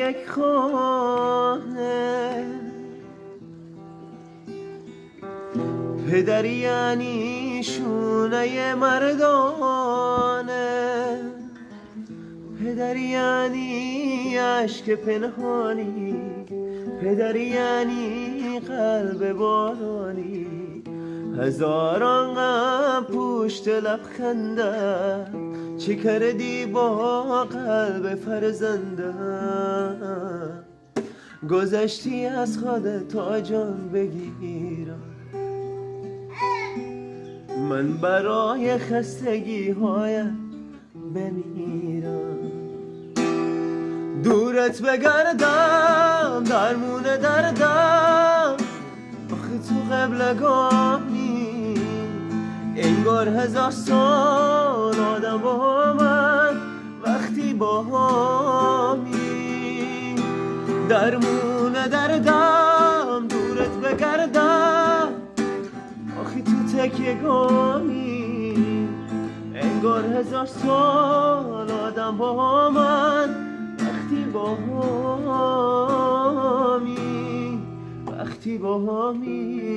یک خانه. پدری یعنی شونه مردانه، پدری یعنی عشق پنهانی، پدری یعنی قلب بارانی. هزاران غم پشت لبخنده، چه کردی با قلب فرزنده. گذشتی از خودت تا جان بگیرم، من برای خستگی هایت بمیرم. دورت بگردم درمون دردم، آخه تو قبلگاهی انگار 1000 سال آدم با من وقتی با همی. درمون دردم دورت بگردم، آخه تو تکیه‌گاهی انگار 1000 سال آدم با من وقتی با همی، وقتی با همی.